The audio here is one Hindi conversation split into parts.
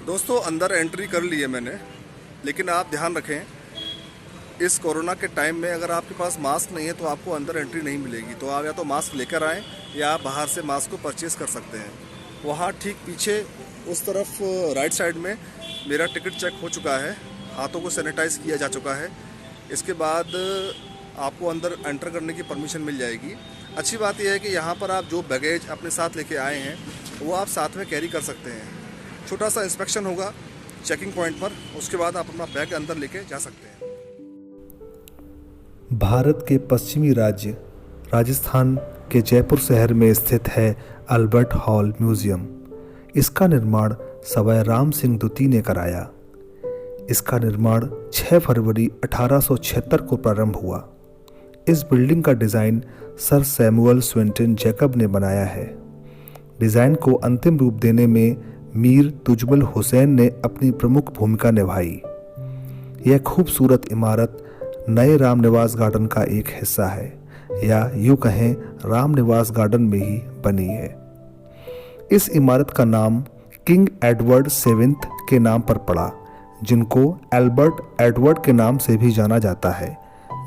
दोस्तों अंदर एंट्री कर ली है मैंने, लेकिन आप ध्यान रखें इस कोरोना के टाइम में अगर आपके पास मास्क नहीं है तो आपको अंदर एंट्री नहीं मिलेगी। तो आप या तो मास्क लेकर आएँ या आप बाहर से मास्क को परचेज कर सकते हैं। वहाँ ठीक पीछे उस तरफ राइट साइड में मेरा टिकट चेक हो चुका है, हाथों को सैनिटाइज़ किया जा चुका है। इसके बाद आपको अंदर एंटर करने की परमिशन मिल जाएगी। अच्छी बात यह है कि यहाँ पर आप जो बैगेज अपने साथ लेके आए हैं वो आप साथ में कैरी कर सकते हैं। छोटा सा इंस्पेक्शन होगा चेकिंग पॉइंट पर, उसके बाद आप अपना बैग अंदर लेके जा सकते हैं। भारत के पश्चिमी राज्य राजस्थान के जयपुर शहर में स्थित है अल्बर्ट हॉल म्यूजियम। इसका निर्माण सवाई राम सिंह द्वितीय ने कराया। इसका निर्माण 6 फरवरी 1876 को प्रारंभ हुआ। इस बिल्डिंग का design sir Samuel Swinton Jacob ने बनाया है। डिज़ाइन को अंतिम रूप देने में मीर तुजमल हुसैन ने अपनी प्रमुख भूमिका निभाई। यह खूबसूरत इमारत नए राम निवास गार्डन का एक हिस्सा है, या यूँ कहें राम निवास गार्डन में ही बनी है। इस इमारत का नाम किंग एडवर्ड सेवेंथ के नाम पर पड़ा, जिनको एल्बर्ट एडवर्ड के नाम से भी जाना जाता है,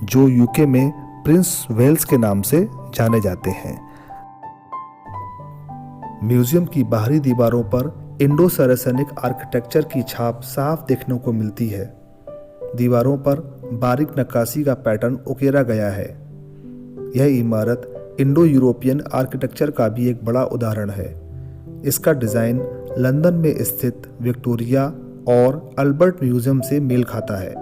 जो यूके में प्रिंस वेल्स के नाम से जाने जाते हैं। म्यूजियम की बाहरी दीवारों पर इंडो सैरासनिक आर्किटेक्चर की छाप साफ देखने को मिलती है। दीवारों पर बारीक नक्काशी का पैटर्न उकेरा गया है। यह इमारत इंडो यूरोपियन आर्किटेक्चर का भी एक बड़ा उदाहरण है। इसका डिज़ाइन लंदन में स्थित विक्टोरिया और अल्बर्ट म्यूजियम से मेल खाता है।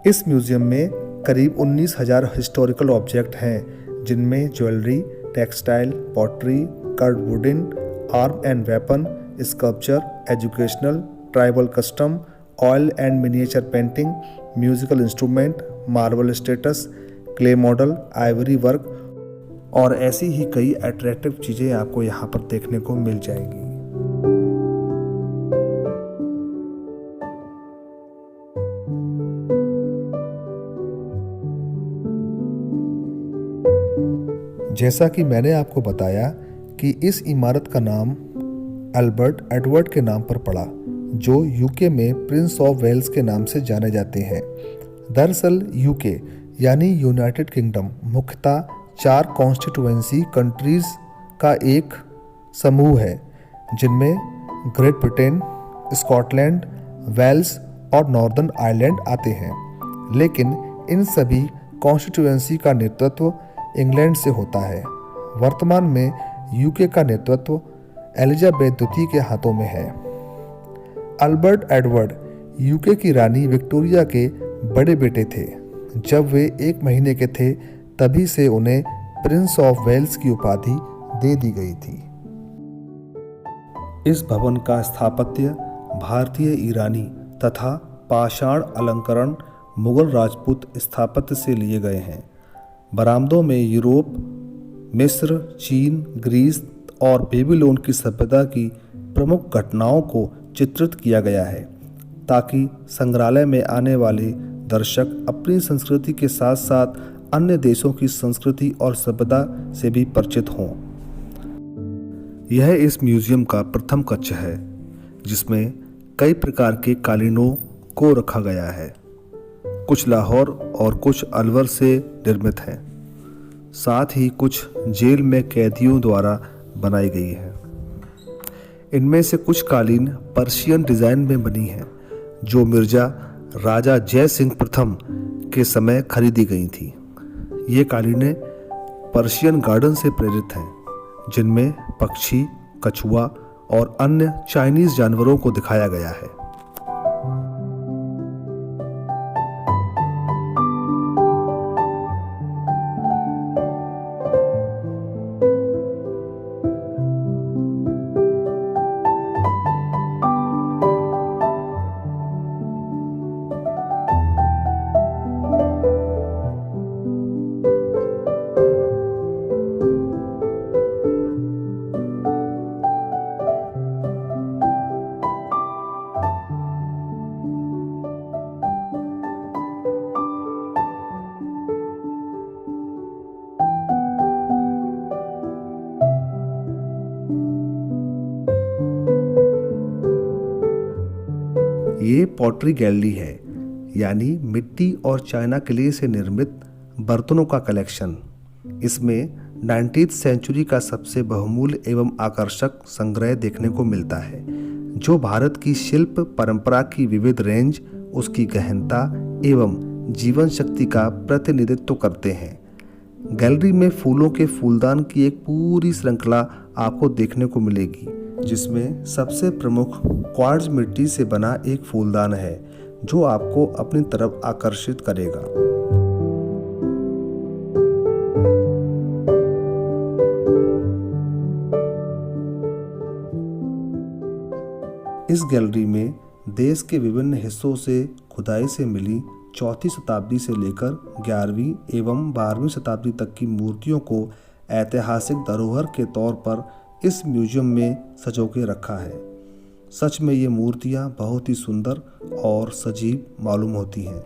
इस म्यूजियम में करीब 19,000 हिस्टोरिकल ऑब्जेक्ट हैं, जिनमें jewellery, textile, pottery, carved wooden, arm and weapon, sculpture, educational, tribal custom, oil and miniature painting, musical instrument, marble statues, clay model, ivory work और ऐसी ही कई अट्रैक्टिव चीज़ें आपको यहाँ पर देखने को मिल जाएंगी। जैसा कि मैंने आपको बताया कि इस इमारत का नाम अल्बर्ट एडवर्ड के नाम पर पड़ा, जो यूके में प्रिंस ऑफ वेल्स के नाम से जाने जाते हैं। दरअसल यूके यानी यूनाइटेड किंगडम मुख्यतः 4 कॉन्स्टिट्यूएंसी कंट्रीज का एक समूह है, जिनमें ग्रेट ब्रिटेन, स्कॉटलैंड, वेल्स और नॉर्दर्न आयरलैंड आते हैं। लेकिन इन सभी कॉन्स्टिट्यूएंसी का नेतृत्व इंग्लैंड से होता है। वर्तमान में यूके का नेतृत्व एलिजाबेथ द्वितीय के हाथों में है। अल्बर्ट एडवर्ड यूके की रानी विक्टोरिया के बड़े बेटे थे। जब वे 1 महीने के थे तभी से उन्हें प्रिंस ऑफ वेल्स की उपाधि दे दी गई थी। इस भवन का स्थापत्य भारतीय ईरानी तथा पाषाण अलंकरण मुगल राजपूत स्थापत्य से लिए गए हैं। बरामदों में यूरोप, मिस्र, चीन, ग्रीस और बेबीलोन की सभ्यता की प्रमुख घटनाओं को चित्रित किया गया है, ताकि संग्रहालय में आने वाले दर्शक अपनी संस्कृति के साथ साथ अन्य देशों की संस्कृति और सभ्यता से भी परिचित हों। यह इस म्यूजियम का प्रथम कक्ष है, जिसमें कई प्रकार के कालीनों को रखा गया है। कुछ लाहौर और कुछ अलवर से निर्मित हैं। साथ ही कुछ जेल में कैदियों द्वारा बनाई गई है। इनमें से कुछ कालीन पर्शियन डिज़ाइन में बनी हैं, जो मिर्जा राजा जय सिंह प्रथम के समय खरीदी गई थी। ये कालीनें पर्शियन गार्डन से प्रेरित हैं, जिनमें पक्षी, कछुआ और अन्य चाइनीज जानवरों को दिखाया गया है। ये पॉटरी गैलरी है, यानी मिट्टी और चाइना क्ले से निर्मित बर्तनों का कलेक्शन। इसमें 19वीं सेंचुरी का सबसे बहुमूल्य एवं आकर्षक संग्रह देखने को मिलता है, जो भारत की शिल्प परंपरा की विविध रेंज, उसकी गहनता एवं जीवन शक्ति का प्रतिनिधित्व करते हैं। गैलरी में फूलों के फूलदान की एक पूरी श्रृंखला आपको देखने को मिलेगी, जिसमें सबसे प्रमुख क्वार्ट्ज मिट्टी से बना एक फूलदान है, जो आपको अपनी तरफ आकर्षित करेगा। इस गैलरी में देश के विभिन्न हिस्सों से खुदाई से मिली 4वीं शताब्दी से लेकर 11वीं एवं 12वीं शताब्दी तक की मूर्तियों को ऐतिहासिक धरोहर के तौर पर इस म्यूजियम में सजो के रखा है। सच में ये मूर्तियाँ बहुत ही सुंदर और सजीव मालूम होती हैं।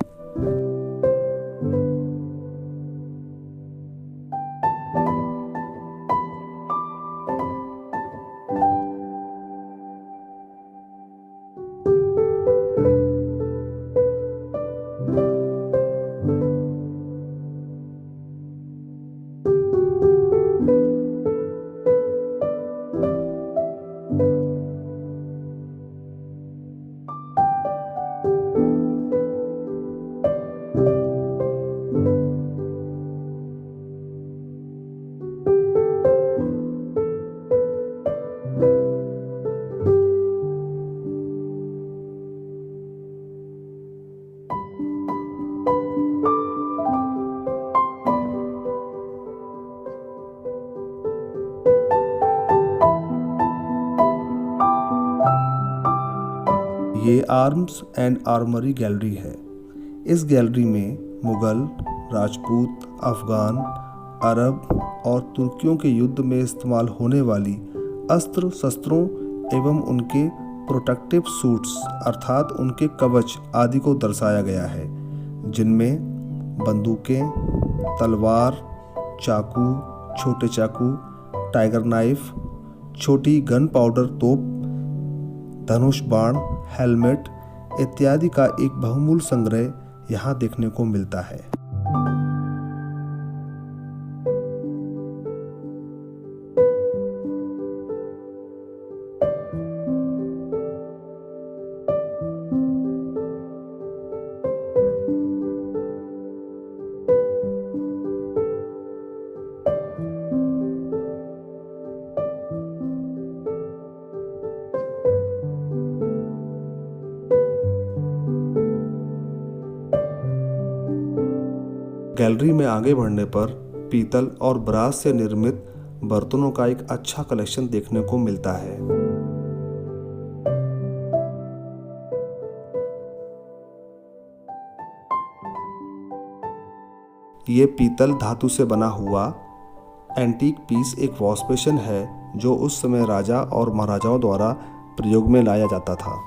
ये आर्म्स एंड आर्मरी गैलरी है। इस गैलरी में मुगल, राजपूत, अफगान, अरब और तुर्कियों के युद्ध में इस्तेमाल होने वाली अस्त्र शस्त्रों एवं उनके प्रोटेक्टिव सूट्स अर्थात उनके कवच आदि को दर्शाया गया है, जिनमें बंदूकें, तलवार, चाकू, छोटे चाकू, टाइगर नाइफ, छोटी गन पाउडर तोप, धनुष बाण, हेलमेट इत्यादि का एक बहुमूल्य संग्रह यहाँ देखने को मिलता है। गैलरी में आगे बढ़ने पर पीतल और ब्रास से निर्मित बर्तनों का एक अच्छा कलेक्शन देखने को मिलता है। ये पीतल धातु से बना हुआ एंटीक पीस एक वॉश बेसिन है, जो उस समय राजा और महाराजाओं द्वारा प्रयोग में लाया जाता था।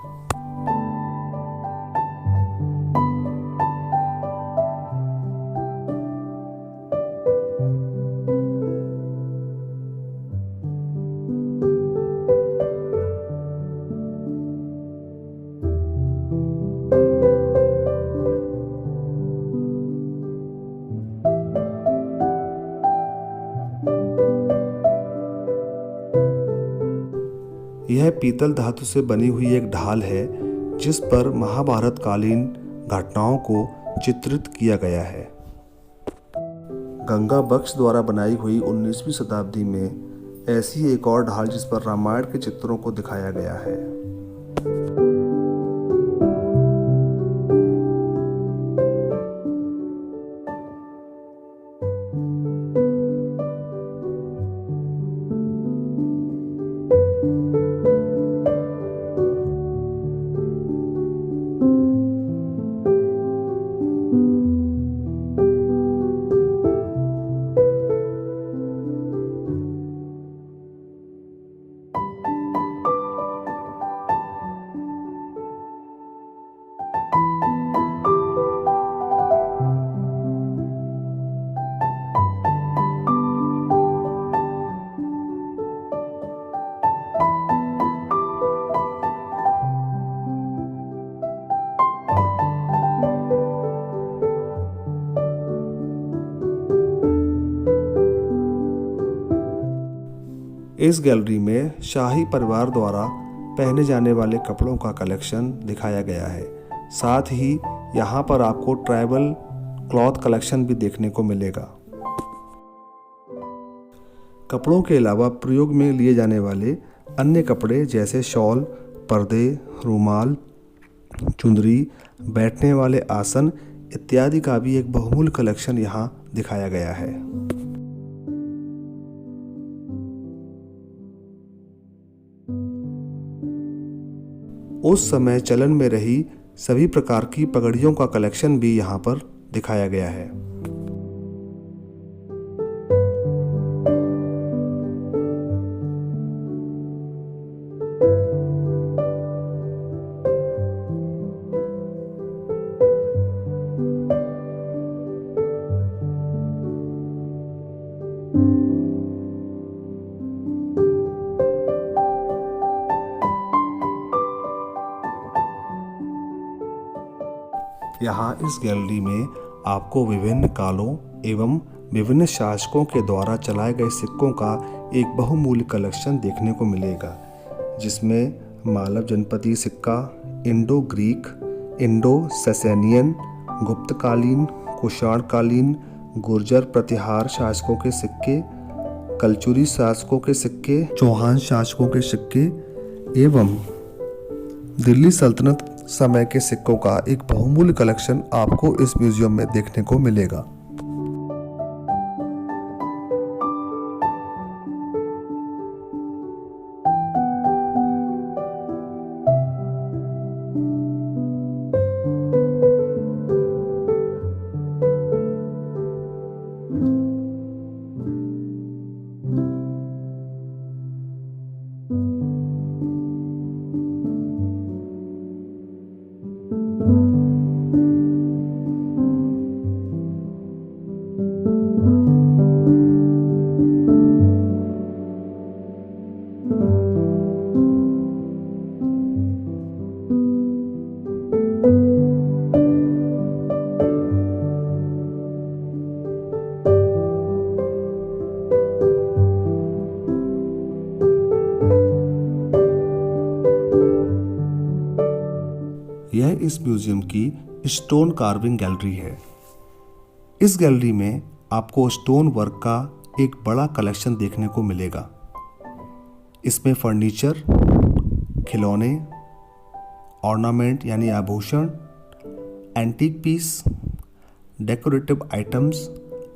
यह पीतल धातु से बनी हुई एक ढाल है, जिस पर महाभारत कालीन घटनाओं को चित्रित किया गया है। गंगा बख्श द्वारा बनाई हुई 19वीं शताब्दी में ऐसी एक और ढाल जिस पर रामायण के चित्रों को दिखाया गया है। इस गैलरी में शाही परिवार द्वारा पहने जाने वाले कपड़ों का कलेक्शन दिखाया गया है। साथ ही यहाँ पर आपको ट्राइबल क्लॉथ कलेक्शन भी देखने को मिलेगा। कपड़ों के अलावा प्रयोग में लिए जाने वाले अन्य कपड़े जैसे शॉल, पर्दे, रुमाल, चुंदरी, बैठने वाले आसन इत्यादि का भी एक बहुमूल्य कलेक्शन यहाँ दिखाया गया है। उस समय चलन में रही सभी प्रकार की पगड़ियों का कलेक्शन भी यहाँ पर दिखाया गया है। यहाँ इस गैलरी में आपको विभिन्न कालों एवं विभिन्न शासकों के द्वारा चलाए गए सिक्कों का एक बहुमूल्य कलेक्शन देखने को मिलेगा, जिसमें मालव जनपदी सिक्का, इंडो ग्रीक, इंडो सैसेनियन, गुप्तकालीन, कुषाणकालीन, गुर्जर प्रतिहार शासकों के सिक्के, कलचुरी शासकों के सिक्के, चौहान शासकों के सिक्के एवं दिल्ली सल्तनत समय के सिक्कों का एक बहुमूल्य कलेक्शन आपको इस म्यूजियम में देखने को मिलेगा। यह इस म्यूजियम की स्टोन कार्विंग गैलरी है। इस गैलरी में आपको स्टोन वर्क का एक बड़ा कलेक्शन देखने को मिलेगा। इसमें फर्नीचर, खिलौने, ऑर्नामेंट यानी आभूषण, एंटीक पीस, डेकोरेटिव आइटम्स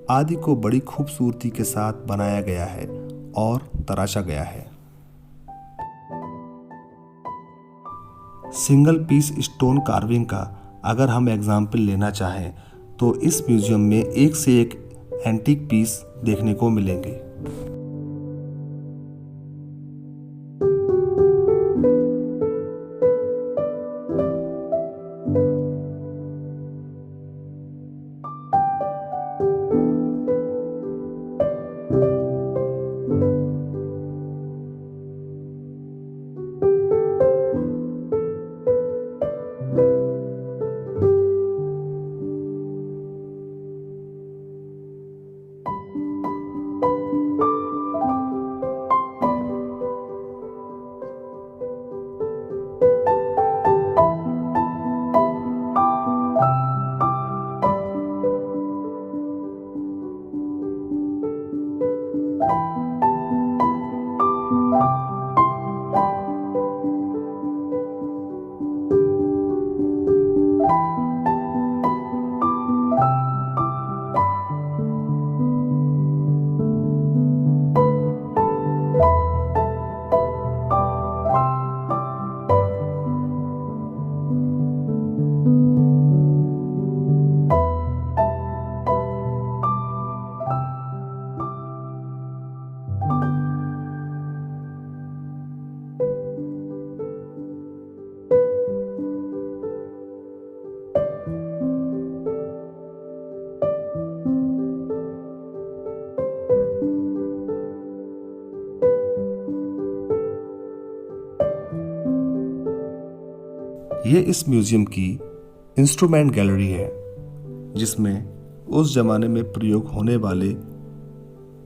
आदि को बड़ी खूबसूरती के साथ बनाया गया है और तराशा गया है। सिंगल पीस स्टोन कार्विंग का अगर हम एग्जाम्पल लेना चाहें तो इस म्यूजियम में एक से एक एंटीक पीस देखने को मिलेंगे। ये इस म्यूजियम की इंस्ट्रूमेंट गैलरी है, जिसमें उस जमाने में प्रयोग होने वाले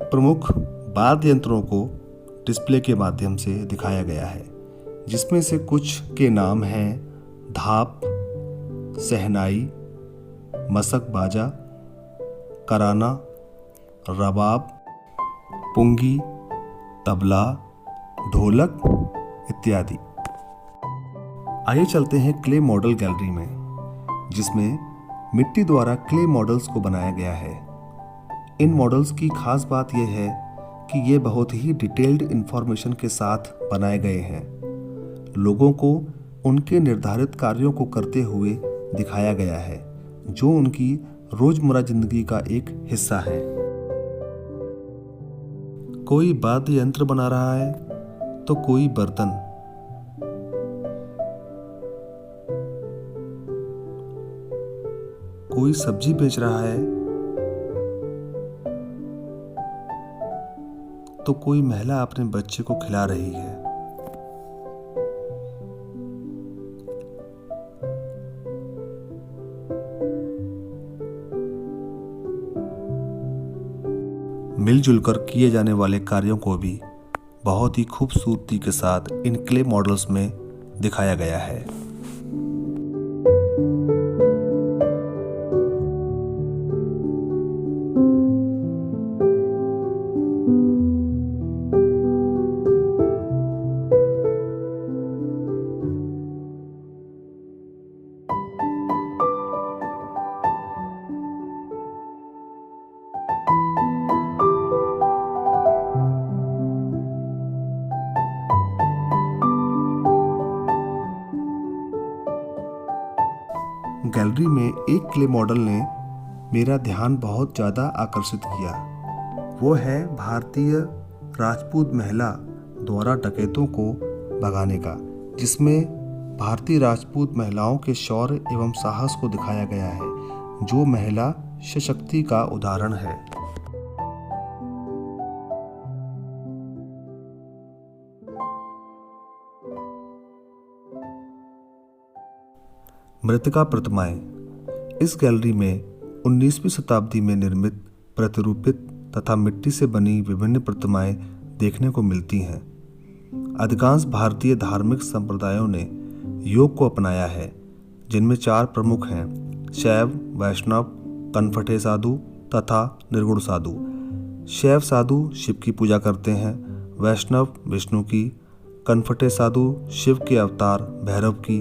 प्रमुख वाद्य यंत्रों को डिस्प्ले के माध्यम से दिखाया गया है, जिसमें से कुछ के नाम हैं धाप, सहनाई, मसक बाजा, कराना, रबाब, पुंगी, तबला, ढोलक इत्यादि। आइए चलते हैं क्ले मॉडल गैलरी में, जिसमें मिट्टी द्वारा क्ले मॉडल्स को बनाया गया है। इन मॉडल्स की खास बात यह है कि ये बहुत ही डिटेल्ड इंफॉर्मेशन के साथ बनाए गए हैं। लोगों को उनके निर्धारित कार्यों को करते हुए दिखाया गया है, जो उनकी रोजमर्रा जिंदगी का एक हिस्सा है। कोई वाद्य यंत्र बना रहा है तो कोई बर्तन, कोई सब्जी बेच रहा है तो कोई महिला अपने बच्चे को खिला रही है। मिलजुल कर किए जाने वाले कार्यों को भी बहुत ही खूबसूरती के साथ इन क्ले मॉडल्स में दिखाया गया है। गैलरी में एक क्ले मॉडल ने मेरा ध्यान बहुत ज़्यादा आकर्षित किया। वो है भारतीय राजपूत महिला द्वारा डकैतों को भगाने का, जिसमें भारतीय राजपूत महिलाओं के शौर्य एवं साहस को दिखाया गया है, जो महिला सशक्ति का उदाहरण है। मृतिका प्रतिमाएं। इस गैलरी में 19वीं शताब्दी में निर्मित, प्रतिरूपित तथा मिट्टी से बनी विभिन्न प्रतिमाएं देखने को मिलती हैं। अधिकांश भारतीय धार्मिक संप्रदायों ने योग को अपनाया है, जिनमें 4 प्रमुख हैं: शैव, वैष्णव, कनफटे साधु तथा निर्गुण साधु। शैव साधु शिव की पूजा करते हैं, वैष्णव विष्णु की, कनफटे साधु शिव के अवतार भैरव की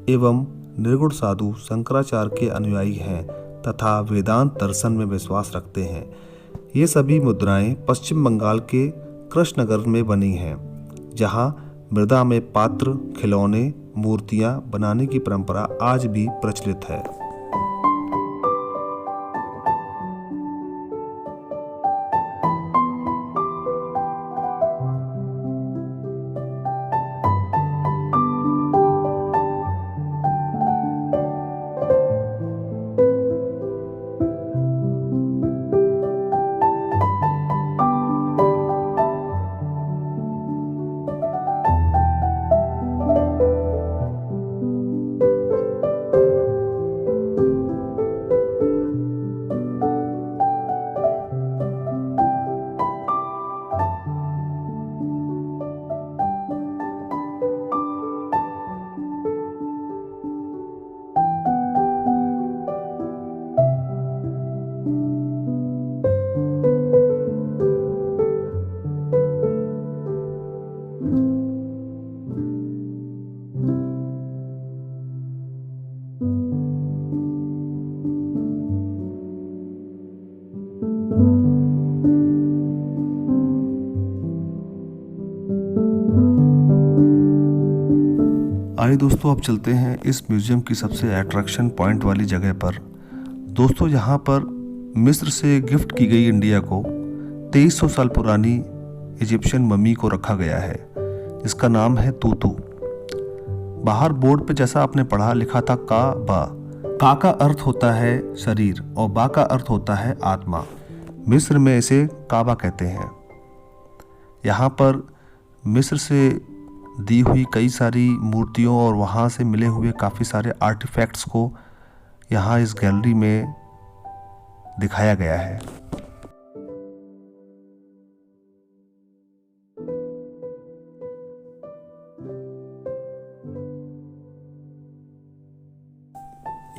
एवं निर्गुण साधु शंकराचार्य के अनुयायी हैं तथा वेदांत दर्शन में विश्वास रखते हैं। ये सभी मुद्राएं पश्चिम बंगाल के कृष्णनगर में बनी हैं, जहां मृदा में पात्र, खिलौने, मूर्तियां बनाने की परंपरा आज भी प्रचलित है। आइए दोस्तों, अब चलते हैं इस म्यूज़ियम की सबसे अट्रैक्शन पॉइंट वाली जगह पर। दोस्तों, यहाँ पर मिस्र से गिफ्ट की गई इंडिया को 2300 साल पुरानी इजिप्शियन मम्मी को रखा गया है, जिसका नाम है तूतू। बाहर बोर्ड पे जैसा आपने पढ़ा लिखा था का का अर्थ होता है शरीर और बा का अर्थ होता है आत्मा। मिस्र में इसे काबा कहते हैं। यहाँ पर मिस्र से दी हुई कई सारी मूर्तियों और वहाँ से मिले हुए काफ़ी सारे आर्टिफैक्ट्स को यहाँ इस गैलरी में दिखाया गया है।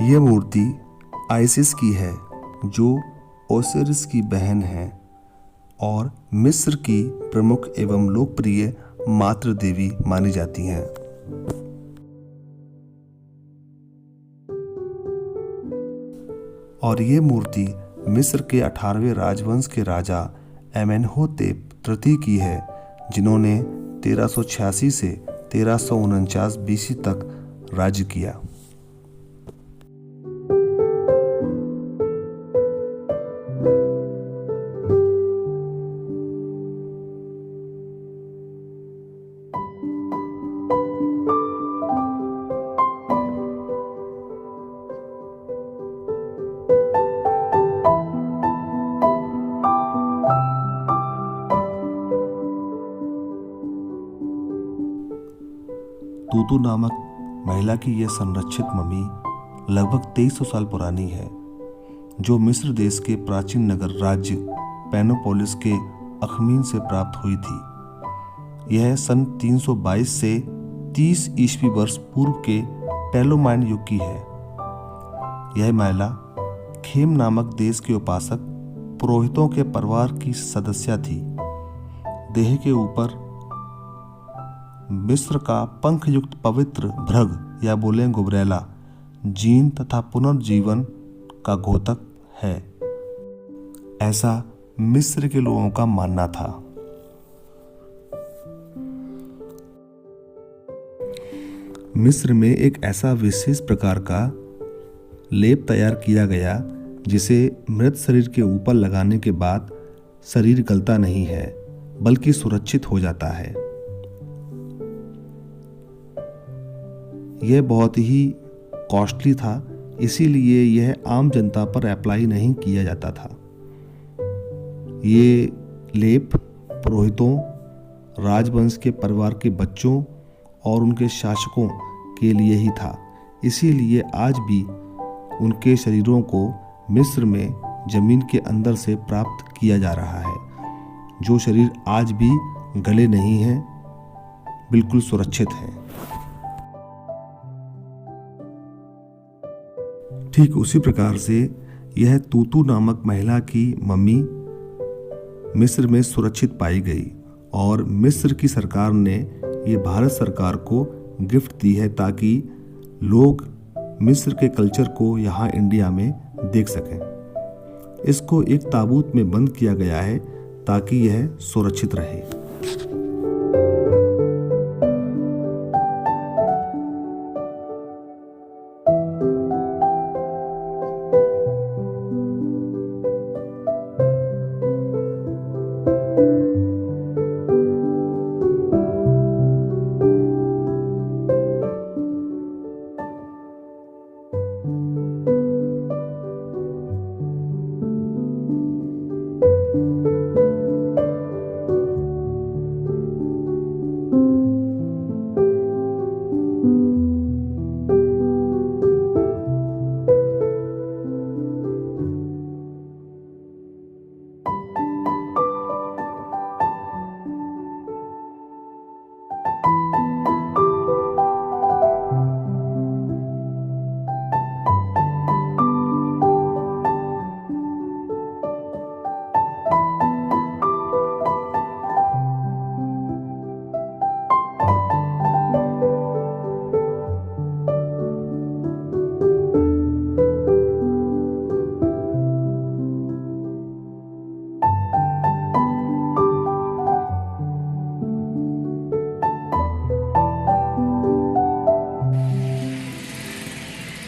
ये मूर्ति आइसिस की है, जो ओसिरिस की बहन है और मिस्र की प्रमुख एवं लोकप्रिय मातृ देवी मानी जाती हैं। और ये मूर्ति मिस्र के 18वें राजवंश के राजा एमेनहोतेप तृतीय की है, जिन्होंने 1386 से 1349 बीसी तक राज्य किया। तूतू नामक महिला की यह संरक्षित मम्मी लगभग 2300 साल पुरानी है, जो मिस्र देश के प्राचीन नगर राज्य पेनोपोलिस के अखमीन से प्राप्त हुई थी। यह सन 322 से 30 ईस्वी वर्ष पूर्व के टैलोमाइन युग की है। यह महिला खेम नामक देश के उपासक पुरोहितों के परिवार की सदस्य थी। देह के ऊपर मिस्र का पंखयुक्त पवित्र भृग या बोले गुबरैला जीन तथा पुनर्जीवन का घोतक है, ऐसा मिस्र के लोगों का मानना था। मिस्र में एक ऐसा विशेष प्रकार का लेप तैयार किया गया जिसे मृत शरीर के ऊपर लगाने के बाद शरीर गलता नहीं है, बल्कि सुरक्षित हो जाता है। यह बहुत ही कॉस्टली था, इसीलिए यह आम जनता पर अप्लाई नहीं किया जाता था। ये लेप पुरोहितों, राजवंश के परिवार के बच्चों और उनके शासकों के लिए ही था। इसीलिए आज भी उनके शरीरों को मिस्र में जमीन के अंदर से प्राप्त किया जा रहा है, जो शरीर आज भी गले नहीं हैं, बिल्कुल सुरक्षित हैं। ठीक उसी प्रकार से यह तूतू नामक महिला की मम्मी मिस्र में सुरक्षित पाई गई और मिस्र की सरकार ने ये भारत सरकार को गिफ्ट दी है, ताकि लोग मिस्र के कल्चर को यहाँ इंडिया में देख सकें। इसको एक ताबूत में बंद किया गया है ताकि यह सुरक्षित रहे।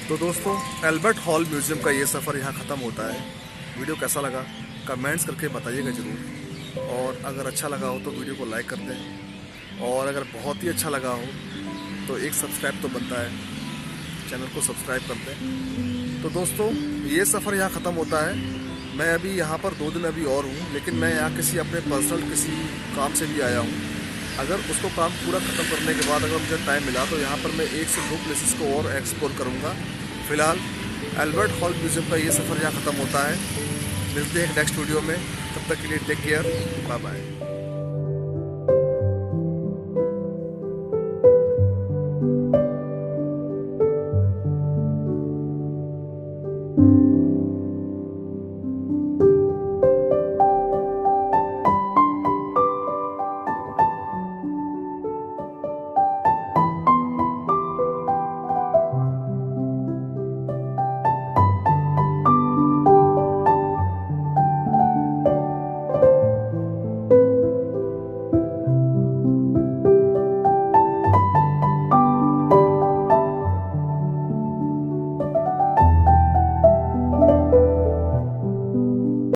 तो दोस्तों, एल्बर्ट हॉल म्यूज़ियम का ये सफ़र यहाँ ख़त्म होता है। वीडियो कैसा लगा कमेंट्स करके बताइएगा ज़रूर, और अगर अच्छा लगा हो तो वीडियो को लाइक कर दें, और अगर बहुत ही अच्छा लगा हो तो एक सब्सक्राइब तो बनता है, चैनल को सब्सक्राइब कर दें। तो दोस्तों, ये सफ़र यहाँ ख़त्म होता है। मैं अभी यहाँ पर 2 दिन अभी और हूँ, लेकिन मैं यहाँ किसी अपने पर्सनल किसी काम से भी आया हूँ। अगर उसको काम पूरा ख़त्म करने के बाद अगर मुझे टाइम मिला तो यहाँ पर मैं 1 से 2 प्लेसेस को और एक्सप्लोर करूँगा। फ़िलहाल एल्बर्ट हॉल म्यूज़ियम का ये सफ़र यहाँ ख़त्म होता है। मिलते हैं नेक्स्ट वीडियो में, तब तक के लिए टेक केयर, बाय बाय।